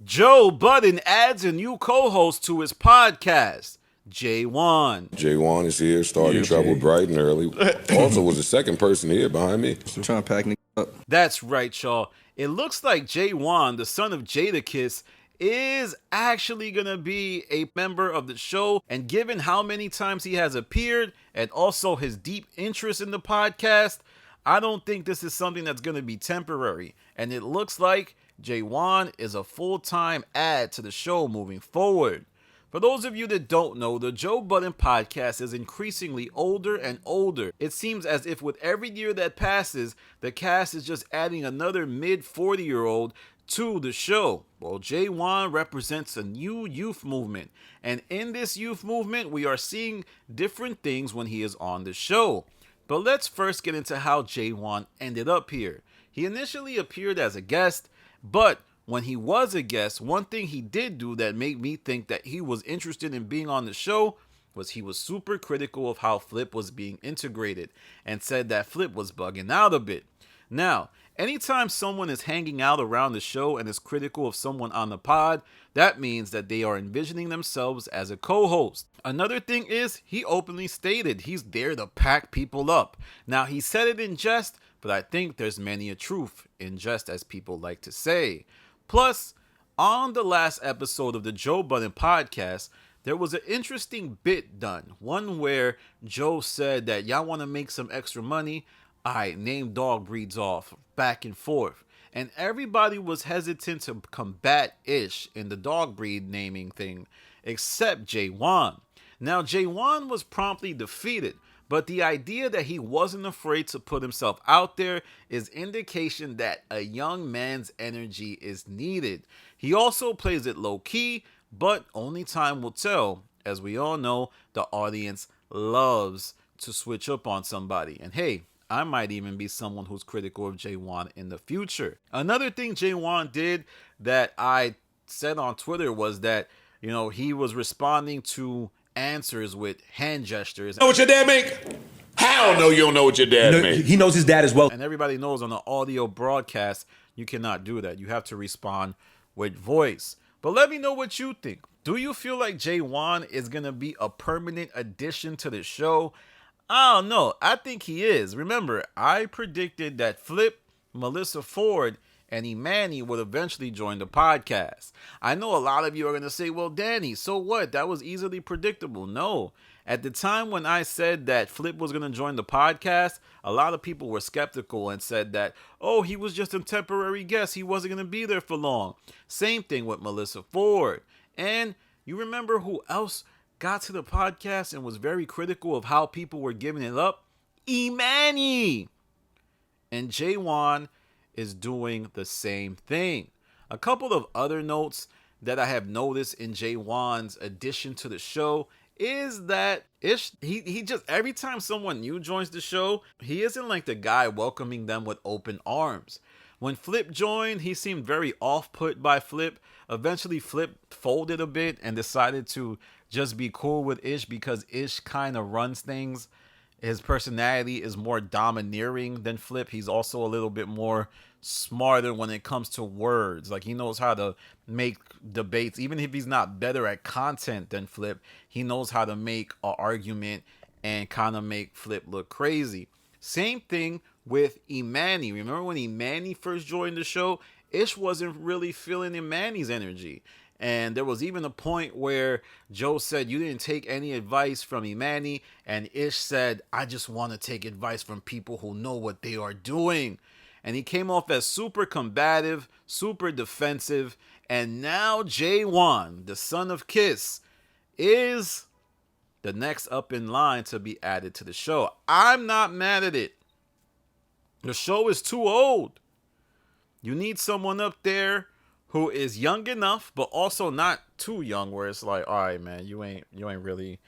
Joe Budden adds a new co-host to his podcast, Jaywan. Jaywan is here, starting trouble bright and early. Also was the second person here behind me. I'm trying to pack niggas up. That's right, y'all. It looks like Jaywan, the son of Jadakiss, is actually gonna be a member of the show, and given how many times he has appeared and also his deep interest in the podcast, I don't think this is something that's gonna be temporary. And it looks like Jaywan is a full-time add to the show moving forward. For those of you that don't know, the Joe Budden podcast is increasingly older and older. It seems as if with every year that passes, the cast is just adding another mid-40-year-old to the show. Well, Jaywan represents a new youth movement, and in this youth movement, we are seeing different things when he is on the show. But let's first get into how Jaywan ended up here. He initially appeared as a guest, but when he was a guest, one thing he did do that made me think that he was interested in being on the show was he was super critical of how Flip was being integrated and said that Flip was bugging out a bit. Now, anytime someone is hanging out around the show and is critical of someone on the pod, that means that they are envisioning themselves as a co-host. Another thing is, he openly stated he's there to pack people up. Now, he said it in jest, but I think there's many a truth in jest, as people like to say. Plus, on the last episode of the Joe Budden podcast, there was an interesting bit done. One where Joe said that y'all want to make some extra money. Alright, name dog breeds off, back and forth. And everybody was hesitant to combat Ish in the dog breed naming thing, except Jaywan. Now, Jaywan was promptly defeated, but the idea that he wasn't afraid to put himself out there is indication that a young man's energy is needed. He also plays it low-key, but only time will tell. As we all know, the audience loves to switch up on somebody. And hey, I might even be someone who's critical of Jaywan in the future. Another thing Jaywan did that I said on Twitter was that, he was responding to answers with hand gestures. Know what your dad make? Hell no, you don't know what your dad make. He knows his dad as well. And everybody knows on the audio broadcast, you cannot do that. You have to respond with voice. But let me know what you think. Do you feel like Jaywan is going to be a permanent addition to the show? I don't know. I think he is. Remember, I predicted that Flip, Melissa Ford, and Imani would eventually join the podcast. I know a lot of you are going to say, well, Danny, so what? That was easily predictable. No. At the time when I said that Flip was going to join the podcast, a lot of people were skeptical and said that, oh, he was just a temporary guest. He wasn't going to be there for long. Same thing with Melissa Ford. And you remember who else got to the podcast and was very critical of how people were giving it up? Imani. And Jaywan is doing the same thing. A couple of other notes that I have noticed in Jaywan's addition to the show is that he just, every time someone new joins the show, he isn't like the guy welcoming them with open arms. When Flip joined, he seemed very off-put by Flip. Eventually, Flip folded a bit and decided to just be cool with Ish because Ish kind of runs things. His personality is more domineering than Flip. He's also a little bit more smarter when it comes to words. Like, he knows how to make debates. Even if he's not better at content than Flip, he knows how to make an argument and kind of make Flip look crazy. Same thing with Imani. Remember when Imani first joined the show? Ish wasn't really feeling Imani's energy. And there was even a point where Joe said, you didn't take any advice from Imani. And Ish said, I just want to take advice from people who know what they are doing. And he came off as super combative, super defensive. And now Jaywan, the son of Kiss, is the next up in line to be added to the show. I'm not mad at it. The show is too old. You need someone up there who is young enough, but also not too young, where it's like, all right, man, you ain't really,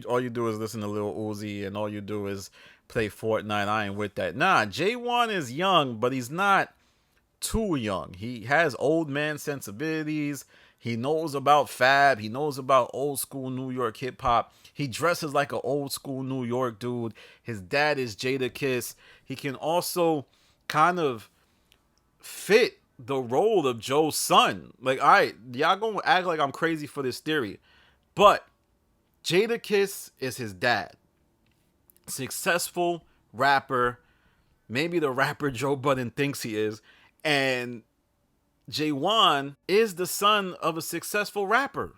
all you do is listen to Lil Uzi, and all you do is play Fortnite. I ain't with that. Nah, Jaywan is young, but he's not too young. He has old man sensibilities. He knows about Fab. He knows about old school New York hip hop. He dresses like an old school New York dude. His dad is Jadakiss. He can also kind of fit the role of Joe's son. Like, y'all gonna act like I'm crazy for this theory, but Jadakiss is his dad. Successful rapper, maybe the rapper Joe Budden thinks he is, and Jaywan is the son of a successful rapper.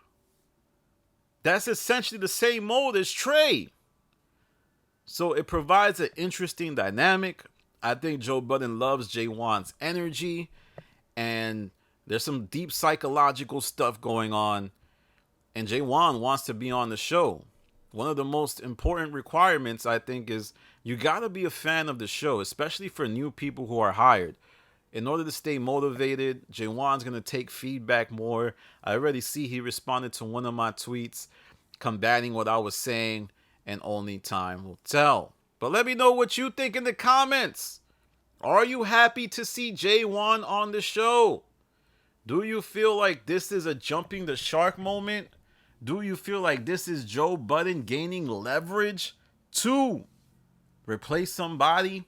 That's essentially the same mold as Trey. So it provides an interesting dynamic. I think Joe Budden loves Jaywan's energy, and there's some deep psychological stuff going on, and Jaywan wants to be on the show. One of the most important requirements, I think, is you got to be a fan of the show, especially for new people who are hired. In order to stay motivated, Jaywan's going to take feedback more. I already see he responded to one of my tweets, combating what I was saying, and only time will tell. But let me know what you think in the comments. Are you happy to see Jaywan on the show? Do you feel like this is a jumping the shark moment? Do you feel like this is Joe Budden gaining leverage to replace somebody?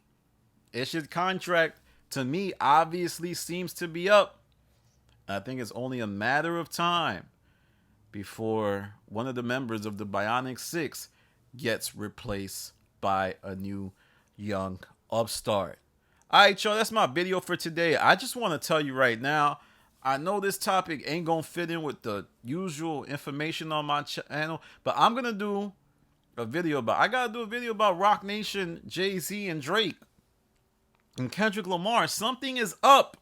It's his contract, to me, obviously seems to be up. I think it's only a matter of time before one of the members of the Bionic Six gets replaced by a new young upstart. All right, y'all, that's my video for today. I just want to tell you right now, I know this topic ain't going to fit in with the usual information on my channel, but I'm going to do a video about, I got to do a video about Rock Nation, Jay-Z, and Drake, and Kendrick Lamar. Something is up.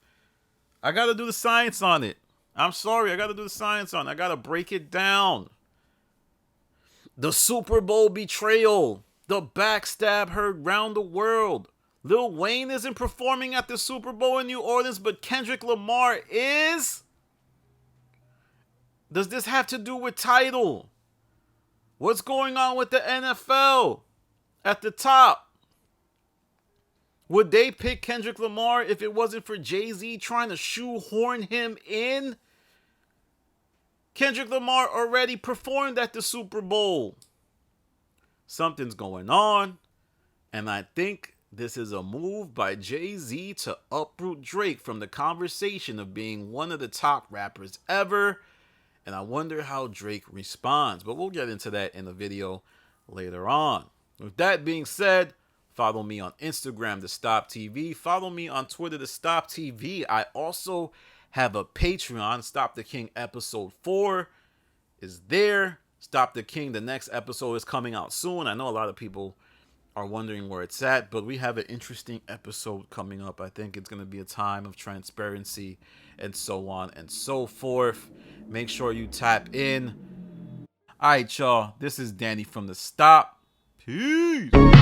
I got to do the science on it. I'm sorry, I got to do the science on it. I got to break it down. The Super Bowl betrayal. The backstab heard round the world. Lil Wayne isn't performing at the Super Bowl in New Orleans, but Kendrick Lamar is? Does this have to do with title? What's going on with the NFL at the top? Would they pick Kendrick Lamar if it wasn't for Jay-Z trying to shoehorn him in? Kendrick Lamar already performed at the Super Bowl. Something's going on, and I think this is a move by Jay-Z to uproot Drake from the conversation of being one of the top rappers ever, and I wonder how Drake responds, but we'll get into that in the video later on. With that being said, follow me on Instagram, The Stop TV. Follow me on Twitter, The Stop TV. I also have a Patreon. Stop the King episode 4 is there. Stop the King, the next episode is coming out soon. I know a lot of people are wondering where it's at, but we have an interesting episode coming up. I think it's going to be a time of transparency and so on and so forth. Make sure you tap in. All right, y'all. This is Danny from The Stop. Peace.